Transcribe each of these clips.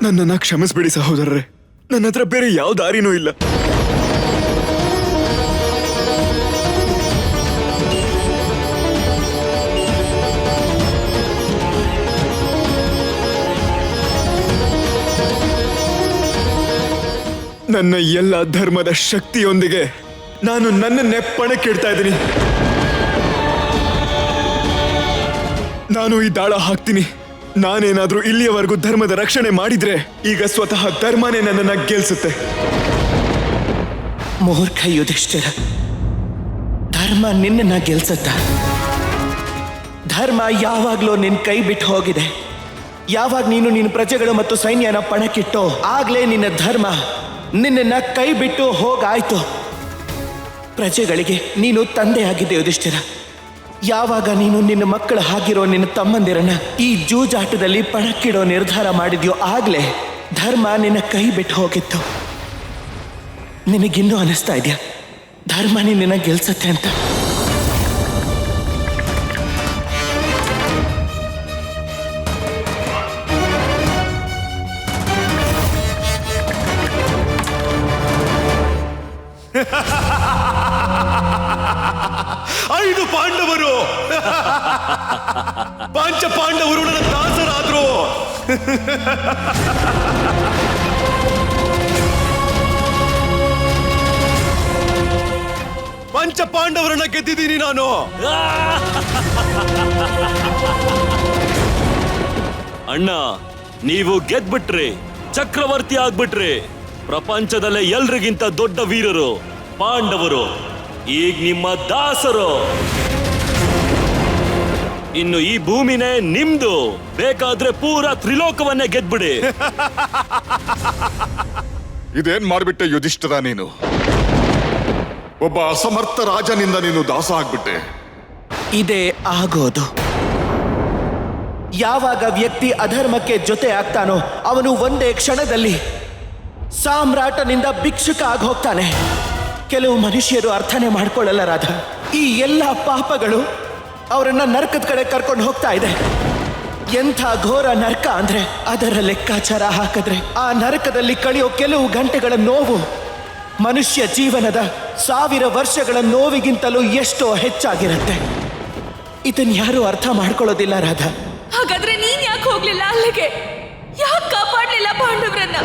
ನನ್ನನ್ನ ಕ್ಷಮಿಸ್ಬಿಡಿ ಸಹೋದರರೇ. ನನ್ನ ಹತ್ರ ಬೇರೆ ಯಾವ ದಾರಿನೂ ಇಲ್ಲ. ನನ್ನ ಎಲ್ಲ ಧರ್ಮದ ಶಕ್ತಿಯೊಂದಿಗೆ ನಾನು ನನ್ನನ್ನೇ ಪಣಕ್ಕಿಡ್ತಾ ಇದ್ದೀನಿ. ನಾನು ಈ ದಾಳ ಹಾಕ್ತೀನಿ. ನಾನೇನಾದ್ರೂ ಇಲ್ಲಿಯವರೆಗೂ ಧರ್ಮದ ರಕ್ಷಣೆ ಮಾಡಿದ್ರೆ ಈಗ ಸ್ವತಃ ಧರ್ಮನೇ ನನ್ನನ್ನ ಗೆಲ್ಸುತ್ತೆ. ಮೂರ್ಖ ಯುಧಿಷ್ಠಿರ, ಧರ್ಮ ನಿನ್ನನ್ನ ಗೆಲ್ಸತ್ತ? ಧರ್ಮ ಯಾವಾಗ್ಲೂ ನಿನ್ ಕೈ ಬಿಟ್ಟು ಹೋಗಿದೆ. ಯಾವಾಗ ನೀನು ನಿನ್ನ ಪ್ರಜೆಗಳು ಮತ್ತು ಸೈನ್ಯನ ಪಣಕ್ಕಿಟ್ಟೋ ಆಗ್ಲೇ ನಿನ್ನ ಧರ್ಮ ನಿನ್ನನ್ನ ಕೈ ಬಿಟ್ಟು ಹೋಗಾಯ್ತು. ಪ್ರಜೆಗಳಿಗೆ ನೀನು ತಂದೆಯಾಗಿದ್ದೆ ಯುಧಿಷ್ಠಿರ. ಯಾವಾಗ ನೀನು ನಿನ್ನ ಮಕ್ಕಳು ಹಾಗಿರೋ ನಿನ್ನ ತಮ್ಮಂದಿರನ್ನ ಈ ಜೂಜಾಟದಲ್ಲಿ ಪಣಕ್ಕಿಡೋ ನಿರ್ಧಾರ ಮಾಡಿದ್ಯೋ ಆಗ್ಲೇ ಧರ್ಮ ನಿನ್ನ ಕೈ ಬಿಟ್ಟು ಹೋಗಿತ್ತು. ನಿನಗಿನ್ನೂ ಅನಿಸ್ತಾ ಇದೆಯಾ ಧರ್ಮ ನಿನ್ನ ಗೆಲ್ಸತ್ತೆ ಅಂತ? ಐದು ಪಾಂಡವರು ಪಂಚ ಪಾಂಡವರು ನನ್ನ ದಾಸರಾದ್ರು. ಪಂಚ ಪಾಂಡವರನ್ನ ಗೆದ್ದಿದ್ದೀನಿ ನಾನು. ಅಣ್ಣ, ನೀವು ಗೆದ್ಬಿಟ್ರಿ, ಚಕ್ರವರ್ತಿ ಆಗ್ಬಿಟ್ರಿ. ಪ್ರಪಂಚದಲ್ಲೇ ಎಲ್ರಿಗಿಂತ ದೊಡ್ಡ ವೀರರು ಪಾಂಡವರು ಈಗ ನಿಮ್ಮ ದಾಸರು. ಇನ್ನು ಈ ಭೂಮಿನೇ ನಿಮ್ದು. ಬೇಕಾದ್ರೆ ಪೂರಾ ತ್ರಿಲೋಕವನ್ನೇ ಗೆದ್ಬಿಡಿ. ಇದೇನ್ ಮಾಡ್ಬಿಟ್ಟೆ ಯುಧಿಷ್ಠಿರ ನೀನು? ಒಬ್ಬ ಅಸಮರ್ಥ ರಾಜನಿಂದ ನೀನು ದಾಸ ಆಗ್ಬಿಟ್ಟೆ. ಇದೇ ಆಗೋದು. ಯಾವಾಗ ವ್ಯಕ್ತಿ ಅಧರ್ಮಕ್ಕೆ ಜೊತೆ ಆಗ್ತಾನೋ ಅವನು ಒಂದೇ ಕ್ಷಣದಲ್ಲಿ ಸಾಮ್ರಾಟನಿಂದ ಭಿಕ್ಷುಕ ಆಗಿ ಹೋಗ್ತಾನೆ. ಕೆಲವು ಮನುಷ್ಯರು ಅರ್ಥನೇ ಮಾಡ್ಕೊಳ್ಳಲ್ಲ ರಾಧ. ಈ ಎಲ್ಲ ಪಾಪಗಳು ಅವರನ್ನ ನರಕದ ಕಡೆ ಕರ್ಕೊಂಡು ಹೋಗ್ತಾ ಇದೆ. ಎಂಥ ಘೋರ ನರಕ ಅಂದ್ರೆ ಅದರ ಲೆಕ್ಕಾಚಾರ ಹಾಕಿದ್ರೆ ಆ ನರಕದಲ್ಲಿ ಕಳೆಯೋ ಕೆಲವು ಗಂಟೆಗಳ ನೋವು ಮನುಷ್ಯ ಜೀವನದ 1000 ವರ್ಷಗಳ ನೋವಿಗಿಂತಲೂ ಎಷ್ಟೋ ಹೆಚ್ಚಾಗಿರುತ್ತೆ. ಇದನ್ನ ಯಾರು ಅರ್ಥ ಮಾಡ್ಕೊಳ್ಳೋದಿಲ್ಲ ರಾಧಾ. ಹಾಗಾದ್ರೆ ನೀನ್ ಯಾಕೆ ಹೋಗ್ಲಿಲ್ಲ ಅಲ್ಲಿಗೆ? ಯಾಕೆ ಕಾಪಾಡ್ಲಿಲ್ಲ ಪಾಂಡವರನ್ನ?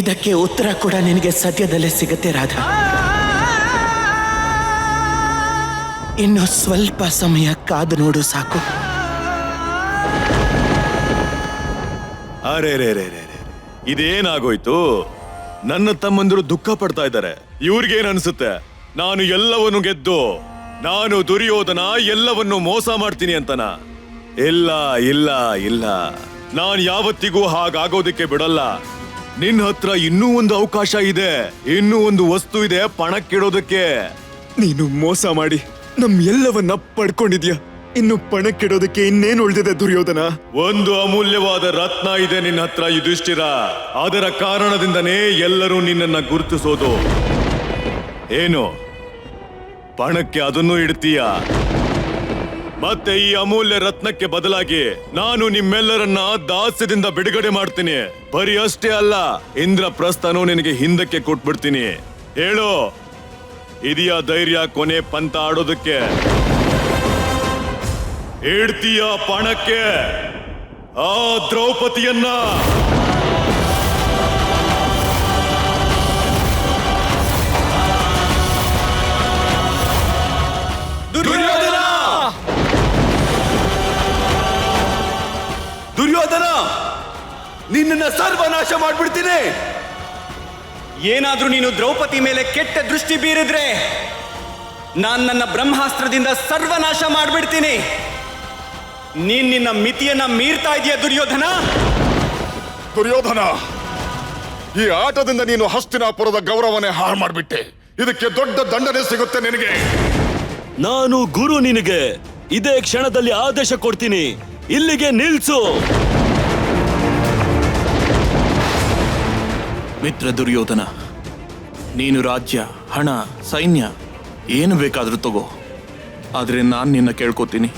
ಇದಕ್ಕೆ ಉತ್ತರ ಕೂಡ ನಿನಗೆ ಸದ್ಯದಲ್ಲೇ ಸಿಗುತ್ತೆ ರಾಧಾ. ಇನ್ನು ಸ್ವಲ್ಪ ಸಮಯ ಕಾದು ನೋಡು ಸಾಕು. ಅರೆ ರೇ ರೇ ರೇ ಇದೇನಾಗೋಯ್ತು? ನನ್ನ ತಮ್ಮಂದಿರು ದುಃಖ ಪಡ್ತಾ ಇದ್ದಾರೆ. ಇವ್ರಿಗೇನ್ ಅನ್ಸುತ್ತೆ ನಾನು ಎಲ್ಲವನ್ನು ಗೆದ್ದು ನಾನು ದುರ್ಯೋಧನ ಎಲ್ಲವನ್ನು ಮೋಸ ಮಾಡ್ತೀನಿ ಅಂತನ? ಇಲ್ಲ ಇಲ್ಲ ಇಲ್ಲ, ನಾನ್ ಯಾವತ್ತಿಗೂ ಹಾಗಾಗೋದಿಕ್ಕೆ ಬಿಡಲ್ಲ. ನಿನ್ನ ಹತ್ರ ಇನ್ನೂ ಒಂದು ಅವಕಾಶ ಇದೆ, ಇನ್ನೂ ಒಂದು ವಸ್ತು ಇದೆ ಪಣಕ್ಕಿಡೋದಕ್ಕೆ. ನೀನು ಮೋಸ ಮಾಡಿ ನಮ್ ಎಲ್ಲವನ್ನ ಪಡ್ಕೊಂಡಿದ್ಯಾ. ಇನ್ನು ಪಣಕ್ಕಿಡೋದಕ್ಕೆ ಇನ್ನೇನು ಉಳಿದಿದೆ ದುರ್ಯೋಧನ? ಒಂದು ಅಮೂಲ್ಯವಾದ ರತ್ನ ಇದೆ ನಿನ್ನ ಹತ್ರ ಯುಧಿಷ್ಠಿರ. ಅದರ ಕಾರಣದಿಂದನೇ ಎಲ್ಲರೂ ನಿನ್ನನ್ನ ಗುರುತಿಸೋದು. ಏನು ಪಣಕ್ಕೆ ಅದನ್ನು ಇಡ್ತೀಯ? ಮತ್ತೆ ಈ ಅಮೂಲ್ಯ ರತ್ನಕ್ಕೆ ಬದಲಾಗಿ ನಾನು ನಿಮ್ಮೆಲ್ಲರನ್ನ ದಾಸ್ಯದಿಂದ ಬಿಡುಗಡೆ ಮಾಡ್ತೀನಿ. ಬರೀ ಅಷ್ಟೇ ಅಲ್ಲ, ಇಂದ್ರಪ್ರಸ್ಥನೂ ನಿನಗೆ ಹಿಂದಕ್ಕೆ ಕೊಟ್ಬಿಡ್ತೀನಿ. ಹೇಳು, ಇದೆಯಾ ಧೈರ್ಯ ಕೊನೆ ಪಂತ ಆಡೋದಕ್ಕೆ? ಇಡ್ತೀಯ ಪಣಕ್ಕೆ ಆ ದ್ರೌಪದಿಯನ್ನ? ದುರ್ಯೋಧನ, ನಿನ್ನನ್ನ ಸರ್ವನಾಶ ಮಾಡ್ಬಿಡ್ತೀನಿ. ಏನಾದ್ರೂ ನೀನು ದ್ರೌಪದಿ ಮೇಲೆ ಕೆಟ್ಟ ದೃಷ್ಟಿ ಬೀರಿದ್ರೆ ನಾನು ನನ್ನ ಬ್ರಹ್ಮಾಸ್ತ್ರದಿಂದ ಸರ್ವನಾಶ ಮಾಡ್ಬಿಡ್ತೀನಿ. ನೀನ್ ನಿನ್ನ ಮಿತಿಯನ್ನ ಮೀರ್ತಾ ಇದೀಯ ದುರ್ಯೋಧನ. ದುರ್ಯೋಧನ, ಈ ಆಟದಿಂದ ನೀನು ಹಸ್ತಿನಾಪುರದ ಗೌರವನೇ ಹಾಳು ಮಾಡ್ಬಿಟ್ಟೆ. ಇದಕ್ಕೆ ದೊಡ್ಡ ದಂಡನೆ ಸಿಗುತ್ತೆ ನಿನಗೆ. ನಾನು ಗುರು, ನಿನಗೆ ಇದೇ ಕ್ಷಣದಲ್ಲಿ ಆದೇಶ ಕೊಡ್ತೀನಿ, ಇಲ್ಲಿಗೆ ನಿಲ್ಸು. ಮಿತ್ರ ದುರ್ಯೋಧನ, ನೀನು ರಾಜ್ಯ, ಹಣ, ಸೈನ್ಯ ಏನು ಬೇಕಾದ್ರೂ ತಗೋ. ಆದ್ರೆ ನಾನು ನಿನ್ನ ಕೇಳ್ಕೊತೀನಿ,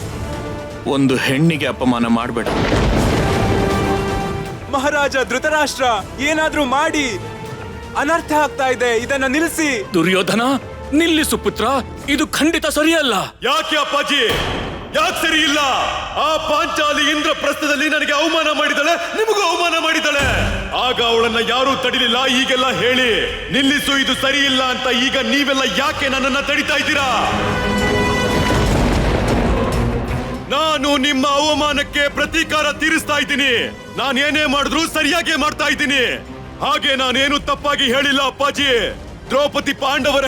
ಒಂದು ಹೆಣ್ಣಿಗೆ ಅಪಮಾನ ಮಾಡಬೇಡ. ಮಹಾರಾಜ ಧೃತರಾಷ್ಟ್ರ, ಏನಾದ್ರೂ ಮಾಡಿ, ಅನರ್ಥ ಆಗ್ತಾ ಇದೆ, ಇದನ್ನ ನಿಲ್ಲಿಸಿ. ದುರ್ಯೋಧನ, ನಿಲ್ಲಿಸು ಪುತ್ರ, ಇದು ಖಂಡಿತ ಸರಿಯಲ್ಲ. ಯಾಕೆ ಅಪ್ಪಾಜಿ, ಯಾಕೆ ಸರಿ ಇಲ್ಲ? ಆ ಪಾಂಚಾಲಿ ಇಂದ್ರಪ್ರಸ್ಥದಲ್ಲಿ ನನಗೆ ಅವಮಾನ ಮಾಡಿದಳೆ, ನಿಮಗೂ ಅವಮಾನ ಮಾಡಿದಳೆ. ಆಗ ಅವಳನ್ನ ಯಾರೂ ತಡಿಲಿಲ್ಲ. ಈಗೆಲ್ಲ ಹೇಳಿ ನಿಲ್ಲಿಸು, ಇದು ಸರಿ ಇಲ್ಲ ಅಂತ. ಈಗ ನೀವೆಲ್ಲ ಯಾಕೆ ನನ್ನನ್ನ ತಡಿತಾ ಇದ್ದೀರಾ? ನಾನು ನಿಮ್ಮ ಅವಮಾನಕ್ಕೆ ಪ್ರತೀಕಾರ ತೀರಿಸ್ತಾ ಇದ್ದೀನಿ. ನಾನೇನೇ ಮಾಡಿದ್ರು ಸರಿಯಾಗಿ ಮಾಡ್ತಾ ಇದ್ದೀನಿ. ಹಾಗೆ ನಾನೇನು ತಪ್ಪಾಗಿ ಹೇಳಿಲ್ಲ ಅಪ್ಪಾಜಿ. ದ್ರೌಪದಿ ಪಾಂಡವರ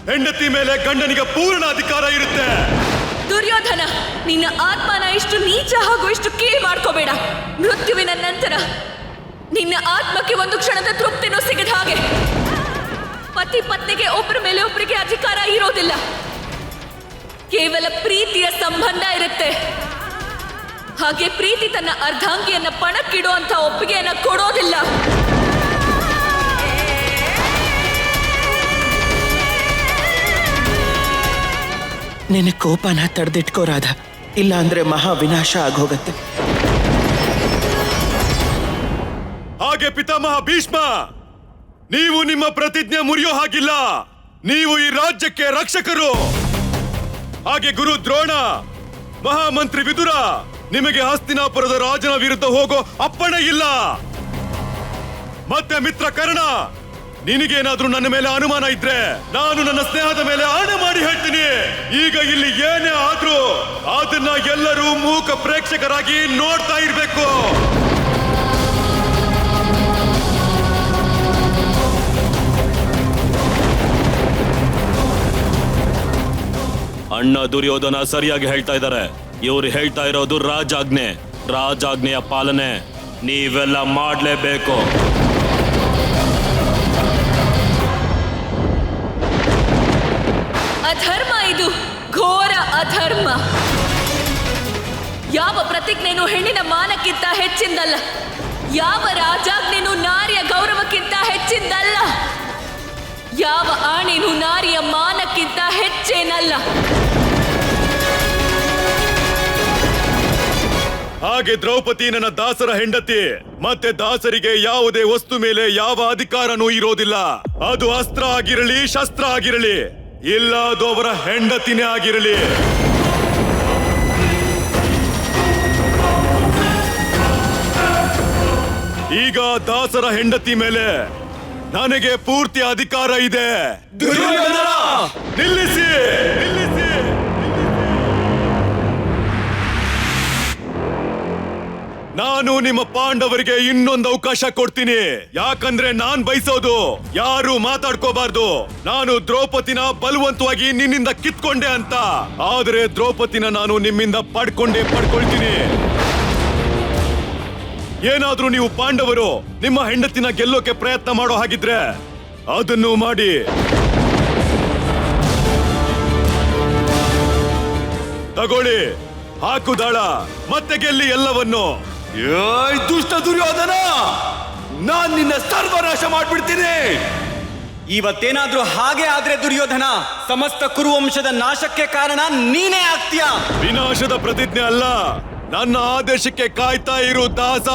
ಹೆಂಡತಿ ಮೇಲೆ ಗಂಡನಿಗೆ ಪೂರ್ಣ ಅಧಿಕಾರ ಇರುತ್ತೆ. ದುರ್ಯೋಧನ, ನಿನ್ನ ಆತ್ಮನ ಇಷ್ಟು ನೀಚ ಹಾಗೂ ಇಷ್ಟು ಕೀಳು ಮಾಡ್ಕೋಬೇಡ. ಮೃತ್ಯುವಿನ ನಂತರ ನಿನ್ನ ಆತ್ಮಕ್ಕೆ ಒಂದು ಕ್ಷಣದ ತೃಪ್ತಿನೂ ಸಿಗದ ಹಾಗೆ. ಪತಿ ಪತ್ನಿಗೆ ಒಬ್ಬರ ಮೇಲೆ ಒಬ್ಬರಿಗೆ ಅಧಿಕಾರ ಇರೋದಿಲ್ಲ. ಕೇವಲ ಪ್ರೀತಿಯ ಸಂಬಂಧ ಇರುತ್ತೆ. ಹಾಗೆ ಪ್ರೀತಿ ತನ್ನ ಅರ್ಧಾಂಗಿಯನ್ನ ಪಣಕ್ಕಿಡುವಂತ ಒಪ್ಪಿಗೆಯನ್ನ ಕೊಡೋದಿಲ್ಲ. ನಿನ್ನ ಕೋಪನ ತಡೆದಿಟ್ಕೋ ರಾಧ, ಇಲ್ಲ ಅಂದ್ರೆ ಮಹಾ ವಿನಾಶ ಆಗೋಗತ್ತೆ. ಹಾಗೆ ಪಿತಾಮಹ ಭೀಷ್ಮ, ನೀವು ನಿಮ್ಮ ಪ್ರತಿಜ್ಞೆ ಮುರಿಯೋ ಹಾಗಿಲ್ಲ. ನೀವು ಈ ರಾಜ್ಯಕ್ಕೆ ರಕ್ಷಕರು. ಹಾಗೆ ಗುರು ದ್ರೋಣ, ಮಹಾಮಂತ್ರಿ ವಿದುರ, ನಿಮಗೆ ಹಸ್ತಿನಾಪುರದ ರಾಜನ ವಿರುದ್ಧ ಹೋಗೋ ಅಪ್ಪಣೆ ಇಲ್ಲ. ಮತ್ತೆ ಮಿತ್ರ ಕರ್ಣ, ನಿನಗೇನಾದ್ರೂ ನನ್ನ ಮೇಲೆ ಅನುಮಾನ ಇದ್ರೆ ನಾನು ನನ್ನ ಸ್ನೇಹದ ಮೇಲೆ ಆಣೆ ಮಾಡಿ ಹೇಳ್ತೀನಿ. ಈಗ ಇಲ್ಲಿ ಏನೇ ಆದ್ರೂ ಅದನ್ನ ಎಲ್ಲರೂ ಮೂಕ ಪ್ರೇಕ್ಷಕರಾಗಿ ನೋಡ್ತಾ ಇರ್ಬೇಕು. ಅಣ್ಣ ದುರ್ಯೋಧನ ಸರಿಯಾಗಿ ಹೇಳ್ತಾ ಇದ್ದಾರೆ. ಇವ್ರು ಹೇಳ್ತಾ ಇರೋದು ರಾಜಾಜ್ಞೆ. ರಾಜಾಜ್ಞೆಯ ಪಾಲನೆ ನೀವೆಲ್ಲ ಮಾಡ್ಲೇಬೇಕು. ಅಧರ್ಮ ಇದು, ಘೋರ ಅಧರ್ಮ. ಯಾವ ಪ್ರತಿಜ್ಞೆನೂ ಹೆಣ್ಣಿನ ಮಾನಕ್ಕಿಂತ ಹೆಚ್ಚಿಂದಲ್ಲ. ಯಾವ ರಾಜಾಜ್ಞೆನೂ ನಾರಿಯ ಗೌರವಕ್ಕಿಂತ ಹೆಚ್ಚಿಂದಲ್ಲ. ಯಾವ ಆಣೆನೂ ನಾರಿಯ ಮಾನಕ್ಕಿಂತ ಹೆಚ್ಚೇನಲ್ಲ. ಹಾಗೆ ದ್ರೌಪದಿ ನನ್ನ ದಾಸರ ಹೆಂಡತಿ. ಮತ್ತೆ ದಾಸರಿಗೆ ಯಾವುದೇ ವಸ್ತು ಮೇಲೆ ಯಾವ ಅಧಿಕಾರನೂ ಇರೋದಿಲ್ಲ. ಅದು ಅಸ್ತ್ರ ಆಗಿರಲಿ, ಶಸ್ತ್ರ ಆಗಿರಲಿ, ಇಲ್ಲ ಅದು ಅವರ ಹೆಂಡತಿನೇ ಆಗಿರಲಿ. ಈಗ ದಾಸರ ಹೆಂಡತಿ ಮೇಲೆ ನನಗೆ ಪೂರ್ತಿ ಅಧಿಕಾರ ಇದೆ. ನಿಲ್ಲಿಸಿ, ನಿಲ್ಲಿಸಿ. ನಾನು ನಿಮ್ಮ ಪಾಂಡವರಿಗೆ ಇನ್ನೊಂದು ಅವಕಾಶ ಕೊಡ್ತೀನಿ. ಯಾಕಂದ್ರೆ ನಾನ್ ಬಯಸೋದು ಯಾರು ಮಾತಾಡ್ಕೋಬಾರ್ದು. ನಾನು ದ್ರೌಪದಿನ ಬಲವಂತವಾಗಿ ನಿನ್ನಿಂದ ಕಿತ್ಕೊಂಡೆ ಅಂತ. ಆದ್ರೆ ದ್ರೌಪದಿನ ನಾನು ನಿಮ್ಮಿಂದ ಪಡ್ಕೊಳ್ತೀನಿ. ಏನಾದ್ರೂ ನೀವು ಪಾಂಡವರು ನಿಮ್ಮ ಹೆಂಡತಿನ ಗೆಲ್ಲೋಕೆ ಪ್ರಯತ್ನ ಮಾಡೋ ಹಾಗಿದ್ರೆ ಅದನ್ನು ಮಾಡಿ. ತಗೊಳ್ಳಿ, ಹಾಕುದಾಳ, ಮತ್ತೆ ಗೆಲ್ಲಿ ಎಲ್ಲವನ್ನು. ದುಷ್ಟ ದುರ್ಯೋಧನ, ನಾನ್ ನಿನ್ನ ಸರ್ವನಾಶ ಮಾಡ್ಬಿಡ್ತೀನಿ. ಇವತ್ತೇನಾದ್ರೂ ಹಾಗೆ ಆದ್ರೆ ದುರ್ಯೋಧನ, ಸಮಸ್ತ ಕುರುವಂಶದ ನಾಶಕ್ಕೆ ಕಾರಣ ನೀನೇ ಆಗ್ತೀಯ. ವಿನಾಶದ ಪ್ರತಿಜ್ಞೆ ಅಲ್ಲ, ನನ್ನ ಆದೇಶಕ್ಕೆ ಕಾಯ್ತಾ ಇರು ದಾಸ.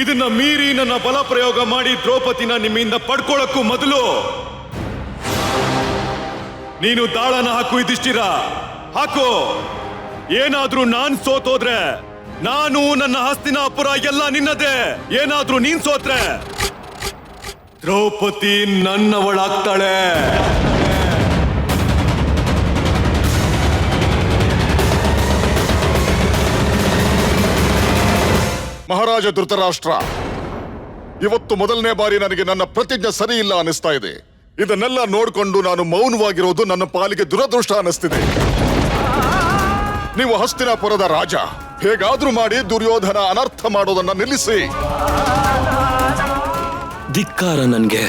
ಇದನ್ನ ಮೀರಿ ನನ್ನ ಬಲ ಪ್ರಯೋಗ ಮಾಡಿ ದ್ರೌಪದಿನ ನಿಮ್ಮಿಂದ ಪಡ್ಕೊಳ್ಳಕ್ಕೂ ಮೊದಲು ನೀನು ದಾಳನ ಹಾಕು. ಇದಿಷ್ಟಿರ ಹಾಕು. ಏನಾದ್ರೂ ನಾನ್ ಸೋತೋದ್ರೆ ನಾನು, ನನ್ನ ಹಸ್ತಿನಾಪುರ ಎಲ್ಲ ನಿನ್ನದೇ. ಏನಾದ್ರೂ ನೀನ್ ಸೋತ್ರೆ ದ್ರೌಪದಿ ನನ್ನವಳಾಗ್ತಾಳೆ. ಮಹಾರಾಜ ಧೃತರಾಷ್ಟ್ರ, ಇವತ್ತು ಮೊದಲನೇ ಬಾರಿ ನನಗೆ ನನ್ನ ಪ್ರತಿಜ್ಞೆ ಸರಿ ಇಲ್ಲ ಅನಿಸ್ತಾ ಇದೆ. ಇದನ್ನೆಲ್ಲ ನೋಡ್ಕೊಂಡು ನಾನು ಮೌನವಾಗಿರೋದು ನನ್ನ ಪಾಲಿಗೆ ದುರದೃಷ್ಟ ಅನಿಸ್ತಿದೆ. ನೀವು ಹಸ್ತಿನಾಪುರದ ರಾಜ, ಹೇಗಾದ್ರೂ ಮಾಡಿ ದುರ್ಯೋಧನ ಅನರ್ಥ ಮಾಡೋದನ್ನ ನಿಲ್ಲಿಸಿ. ಧಿಕ್ಕಾರ ನನ್ಗೆ.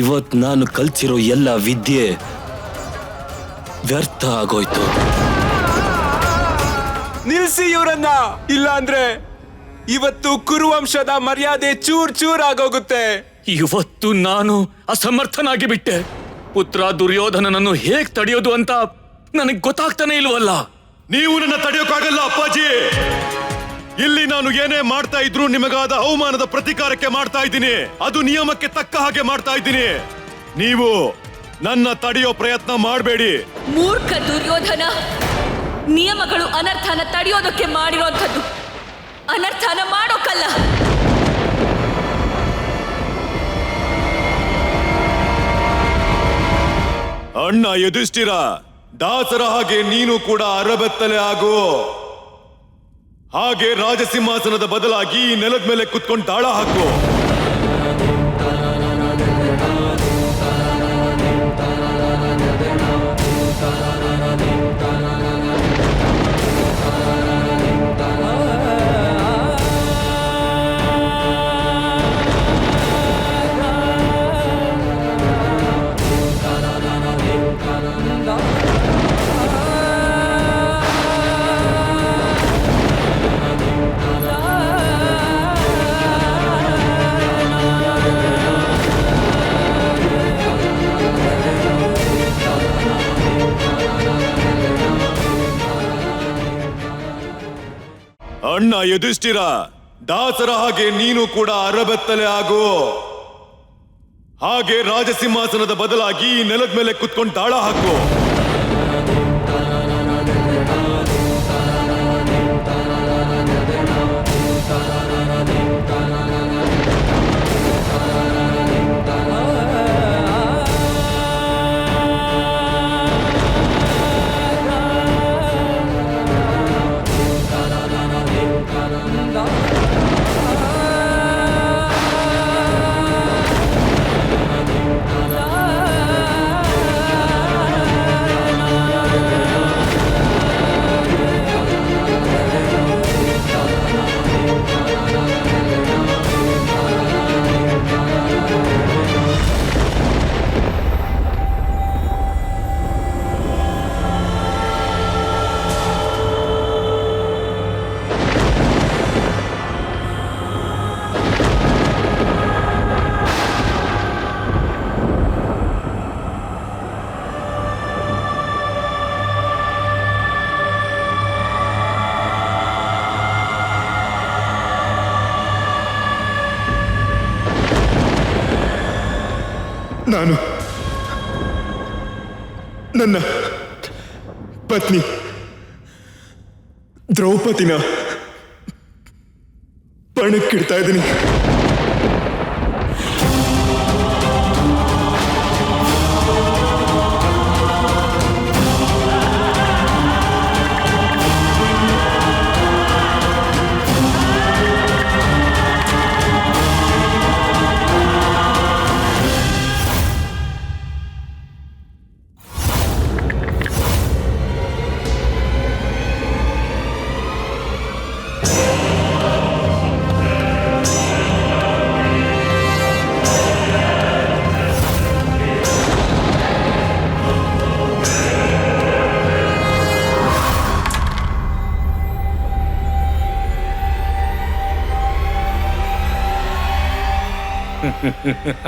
ಇವತ್ ನಾನು ಕಲ್ತಿರೋ ಎಲ್ಲ ವಿದ್ಯೆ ವ್ಯರ್ಥ ಆಗೋಯ್ತು. ನಿಲ್ಸಿ ಇವರನ್ನ, ಇಲ್ಲ ಅಂದ್ರೆ ಇವತ್ತು ಕುರುವಂಶದ ಮರ್ಯಾದೆ ಚೂರ್ ಚೂರ್ ಆಗೋಗುತ್ತೆ. ಇವತ್ತು ನಾನು ಅಸಮರ್ಥನಾಗಿ ಬಿಟ್ಟೆ. ಪುತ್ರ ದುರ್ಯೋಧನನನ್ನು ಹೇಗ್ ತಡೆಯೋದು ಅಂತ ನನಗ್ ಗೊತ್ತಾಗ್ತಾನೆ ಇಲ್ವಲ್ಲ. ನೀವು ನನ್ನ ತಡೆಯೋಕ್ಕಾಗಲ್ಲ ಅಪ್ಪಾಜಿ. ಇಲ್ಲಿ ನಾನು ಏನೇ ಮಾಡ್ತಾ ಇದ್ರು ನಿಮಗಾದ ಅವಮಾನದ ಪ್ರತೀಕಾರಕ್ಕೆ ಮಾಡ್ತಾ ಇದ್ದೀನಿ. ಅದು ನಿಯಮಕ್ಕೆ ತಕ್ಕ ಹಾಗೆ ಮಾಡ್ತಾ ಇದ್ದೀನಿ. ನೀವು ನನ್ನ ತಡೆಯೋ ಪ್ರಯತ್ನ ಮಾಡಬೇಡಿ. ಮೂರ್ಖ ದುರ್ಯೋಧನ, ನಿಯಮಗಳು ಅನರ್ಥನ ತಡೆಯೋದಕ್ಕೆ ಮಾಡಿರೋಂಥದ್ದು, ಅನರ್ಥನ ಮಾಡೋಕಲ್ಲ. ಅಣ್ಣ ಯುಧಿಷ್ಠಿರ, ದಾಸರ ಹಾಗೆ ನೀನು ಕೂಡ ಅರಬೆತ್ತಲೆ ಆಗು. ಹಾಗೆ ರಾಜಸಿಂಹಾಸನದ ಬದಲಾಗಿ ಈ ನೆಲದ ಮೇಲೆ ಕುತ್ಕೊಂಡು ತಾಳ ಹಾಕು. ಅಣ್ಣ ಯುಧಿಷ್ಠಿರ, ದಾಸರ ಹಾಗೆ ನೀನು ಕೂಡ ಅರಬೆತ್ತಲೆ ಆಗು. ಹಾಗೆ ರಾಜಸಿಂಹಾಸನದ ಬದಲಾಗಿ ಈ ನೆಲದ ಮೇಲೆ ಕುತ್ಕೊಂಡು ತಾಳ ಹಾಕು. ನಾನು ನನ್ನ ಪತ್ನಿ ದ್ರೌಪದಿನ ಪಣಕ್ಕಿಡ್ತಾ ಇದ್ದೀನಿ.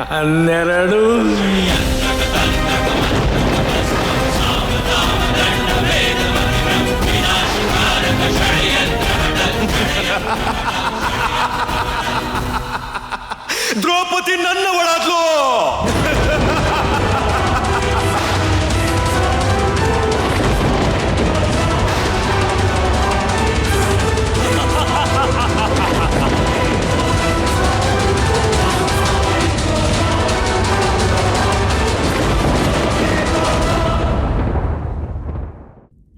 ಹನ್ನೆರಡು ದ್ರೌಪದಿ ನನ್ನವಳಾದ್ಲು.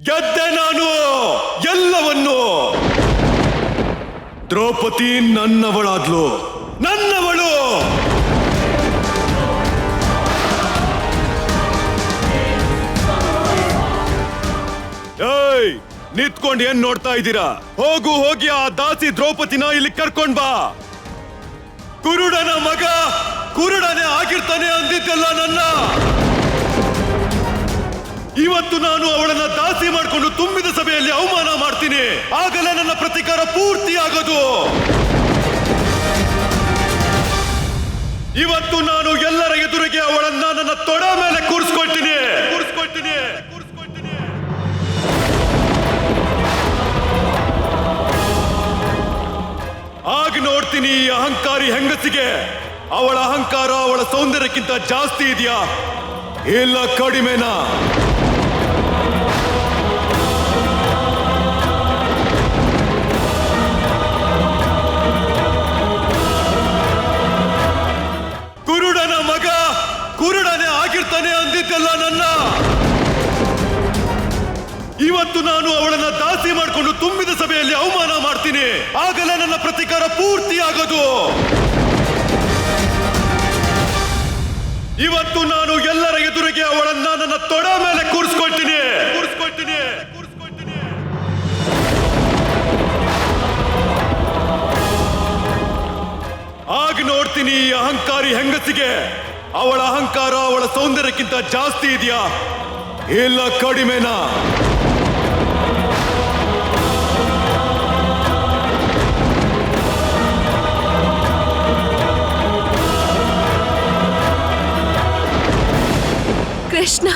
ಗೆದ್ದೆ ನಾನು ಎಲ್ಲವನ್ನು. ದ್ರೌಪದಿ ನನ್ನವಳಾದ್ಲು, ನನ್ನವಳು. ಏಯ್, ನಿಂತ್ಕೊಂಡು ಏನ್ ನೋಡ್ತಾ ಇದ್ದೀರಾ? ಹೋಗಿ ಆ ದಾಸಿ ದ್ರೌಪದಿನ ಇಲ್ಲಿ ಕರ್ಕೊಂಡ್ ಬಾ. ಕುರುಡನ ಮಗ ಕುರುಡನೇ ಆಗಿರ್ತಾನೆ ಅಂದಿದ್ದಲ್ಲ ನನ್ನ. ಇವತ್ತು ನಾನು ಅವಳನ್ನ ದಾಸಿ ಮಾಡಿಕೊಂಡು ತುಂಬಿದ ಸಭೆಯಲ್ಲಿ ಅವಮಾನ ಮಾಡ್ತೀನಿ. ಆಗಲೇ ನನ್ನ ಪ್ರತೀಕಾರ ಪೂರ್ತಿ ಆಗೋದು. ಇವತ್ತು ನಾನು ಎಲ್ಲರ ಎದುರಿಗೆ ಅವಳನ್ನ ನನ್ನ ತೊಡ ಮೇಲೆ ಕೂರಿಸ್ಕೊಳ್ತೀನಿ. ನೋಡ್ತೀನಿ ಈ ಅಹಂಕಾರಿ ಹೆಂಗಸಿಗೆ ಅವಳ ಅಹಂಕಾರ ಅವಳ ಸೌಂದರ್ಯಕ್ಕಿಂತ ಜಾಸ್ತಿ ಇದೆಯಾ ಇಲ್ಲ ಕಡಿಮೆನಾ? ಕುರುಡನ ಮಗ ಕುರುಡನೇ ಆಗಿರ್ತಾನೆ ಅಂದಿದ್ದಲ್ಲ ನನ್ನ. ಇವತ್ತು ನಾನು ಅವಳನ್ನ ದಾಸಿ ಮಾಡಿಕೊಂಡು ತುಂಬಿದ ಸಭೆಯಲ್ಲಿ ಅವಮಾನ ಮಾಡ್ತೀನಿ. ಆಗಲೇ ನನ್ನ ಪ್ರತೀಕಾರ ಪೂರ್ತಿ ಆಗೋದು. ಇವತ್ತು ನಾನು ಎಲ್ಲರ ಎದುರಿಗೆ ಅವಳನ್ನ ನನ್ನ ತೊಡ ಮೇಲೆ ಕೂರಿಸ್ಕೊಳ್ತೀನಿ. ಆಗ ನೋಡ್ತೀನಿ ಈ ಅಹಂಕಾರಿ ಹೆಂಗಸಿಗೆ ಅವಳ ಅಹಂಕಾರ ಅವಳ ಸೌಂದರ್ಯಕ್ಕಿಂತ ಜಾಸ್ತಿ ಇದೆಯಾ ಇಲ್ಲ ಕಡಿಮೆನಾ? ಕೃಷ್ಣ,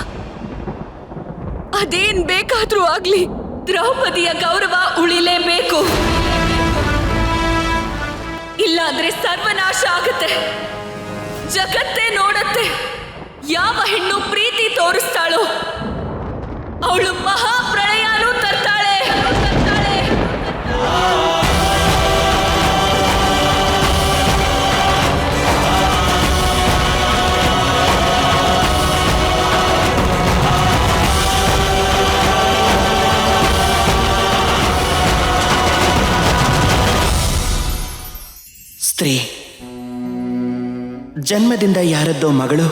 ಅದೇನ್ ಬೇಕಾದ್ರೂ ಆಗ್ಲಿ, ದ್ರೌಪದಿಯ ಗೌರವ ಉಳಿಲೇಬೇಕು. ಇಲ್ಲಾಂದ್ರೆ ಸರ್ವನಾಶ ಆಗುತ್ತೆ. ಜಗತ್ತೇ ನೋಡತ್ತೆ. ಯಾವ ಹೆಣ್ಣು ಪ್ರೀತಿ ತೋರಿಸ್ತಾಳೋ ಅವಳು ಮಹಾಪ್ರಳಯನೂ ತರ್ತಾಳೆ. ಸ್ತ್ರೀ ಜನ್ಮದಿಂದ ಯಾರದ್ದೋ ಮಗಳು,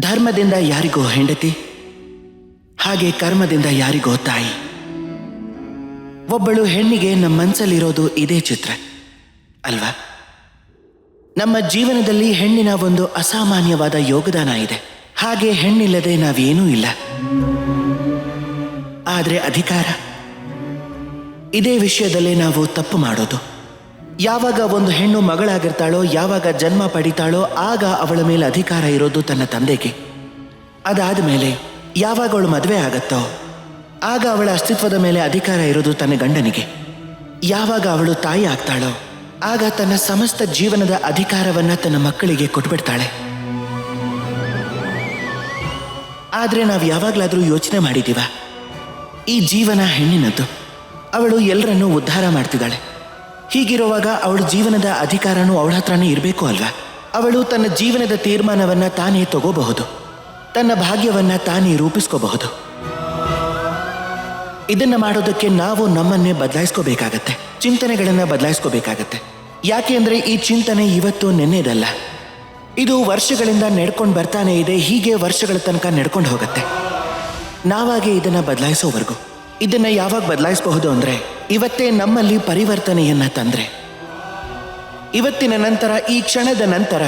ಧರ್ಮದಿಂದ ಯಾರಿಗೋ ಹೆಂಡತಿ, ಹಾಗೆ ಕರ್ಮದಿಂದ ಯಾರಿಗೋ ತಾಯಿ. ಒಬ್ಬಳು ಹೆಣ್ಣಿಗೆ ನಮ್ಮ ಮನಸ್ಸಲ್ಲಿರೋದು ಇದೇ ಚಿತ್ರ ಅಲ್ವಾ? ನಮ್ಮ ಜೀವನದಲ್ಲಿ ಹೆಣ್ಣಿನ ಒಂದು ಅಸಾಮಾನ್ಯವಾದ ಯೋಗದಾನ ಇದೆ. ಹಾಗೆ ಹೆಣ್ಣಿಲ್ಲದೆ ನಾವೇನೂ ಇಲ್ಲ. ಆದರೆ ಅಧಿಕಾರ, ಇದೇ ವಿಷಯದಲ್ಲೇ ನಾವು ತಪ್ಪು ಮಾಡೋದು. ಯಾವಾಗ ಒಂದು ಹೆಣ್ಣು ಮಗಳಾಗಿರ್ತಾಳೋ, ಯಾವಾಗ ಜನ್ಮ ಪಡಿತಾಳೋ, ಆಗ ಅವಳ ಮೇಲೆ ಅಧಿಕಾರ ಇರೋದು ತನ್ನ ತಂದೆಗೆ. ಅದಾದ ಮೇಲೆ ಯಾವಾಗ ಅವಳು ಮದುವೆ ಆಗತ್ತೋ ಆಗ ಅವಳ ಅಸ್ತಿತ್ವದ ಮೇಲೆ ಅಧಿಕಾರ ಇರೋದು ತನ್ನ ಗಂಡನಿಗೆ. ಯಾವಾಗ ಅವಳು ತಾಯಿ ಆಗ್ತಾಳೋ ಆಗ ತನ್ನ ಸಮಸ್ತ ಜೀವನದ ಅಧಿಕಾರವನ್ನ ತನ್ನ ಮಕ್ಕಳಿಗೆ ಕೊಟ್ಬಿಡ್ತಾಳೆ. ಆದರೆ ನಾವು ಯಾವಾಗಲಾದರೂ ಯೋಚನೆ ಮಾಡಿದೀವ, ಈ ಜೀವನ ಹೆಣ್ಣಿನದ್ದು, ಅವಳು ಎಲ್ಲರನ್ನೂ ಉದ್ಧಾರ ಮಾಡ್ತಿದ್ದಾಳೆ. ಹೀಗಿರುವಾಗ ಅವಳ ಜೀವನದ ಅಧಿಕಾರನೂ ಅವಳ ಹತ್ರನೇ ಇರಬೇಕು ಅಲ್ವಾ? ಅವಳು ತನ್ನ ಜೀವನದ ತೀರ್ಮಾನವನ್ನ ತಾನೇ ತಗೋಬಹುದು, ತನ್ನ ಭಾಗ್ಯವನ್ನ ತಾನೇ ರೂಪಿಸ್ಕೋಬಹುದು. ಇದನ್ನ ಮಾಡೋದಕ್ಕೆ ನಾವು ನಮ್ಮನ್ನೇ ಬದಲಾಯಿಸ್ಕೋಬೇಕಾಗತ್ತೆ, ಚಿಂತನೆಗಳನ್ನ ಬದಲಾಯಿಸ್ಕೋಬೇಕಾಗತ್ತೆ. ಯಾಕೆ ಅಂದ್ರೆ ಈ ಚಿಂತನೆ ಇವತ್ತು ನೆನ್ನೆದಲ್ಲ, ಇದು ವರ್ಷಗಳಿಂದ ನಡ್ಕೊಂಡು ಬರ್ತಾನೆ ಇದೆ. ಹೀಗೆ ವರ್ಷಗಳ ತನಕ ನಡ್ಕೊಂಡು ಹೋಗುತ್ತೆ. ನಾವಾಗೆ ಇದನ್ನ ಬದಲಾಯಿಸೋವರೆಗೂ. ಇದನ್ನ ಯಾವಾಗ ಬದಲಾಯಿಸಬಹುದು ಅಂದ್ರೆ ಇವತ್ತೇ ನಮ್ಮಲ್ಲಿ ಪರಿವರ್ತನೆಯನ್ನ ತಂದ್ರೆ. ಇವತ್ತಿನ ನಂತರ, ಈ ಕ್ಷಣದ ನಂತರ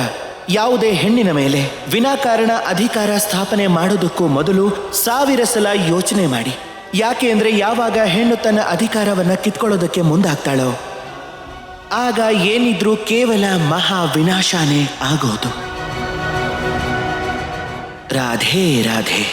ಯಾವುದೇ ಹೆಣ್ಣಿನ ಮೇಲೆ ವಿನಾಕಾರಣ ಅಧಿಕಾರ ಸ್ಥಾಪನೆ ಮಾಡೋದಕ್ಕೂ ಮೊದಲು 1000 ಸಲ ಯೋಚನೆ ಮಾಡಿ. ಯಾಕೆ ಅಂದ್ರೆ ಯಾವಾಗ ಹೆಣ್ಣು ತನ್ನ ಅಧಿಕಾರವನ್ನ ಕಿತ್ಕೊಳ್ಳೋದಕ್ಕೆ ಮುಂದಾಗ್ತಾಳೋ ಆಗ ಏನಿದ್ರೂ ಕೇವಲ ಮಹಾ ವಿನಾಶನೇ ಆಗೋದು. ರಾಧೆ ರಾಧೆ.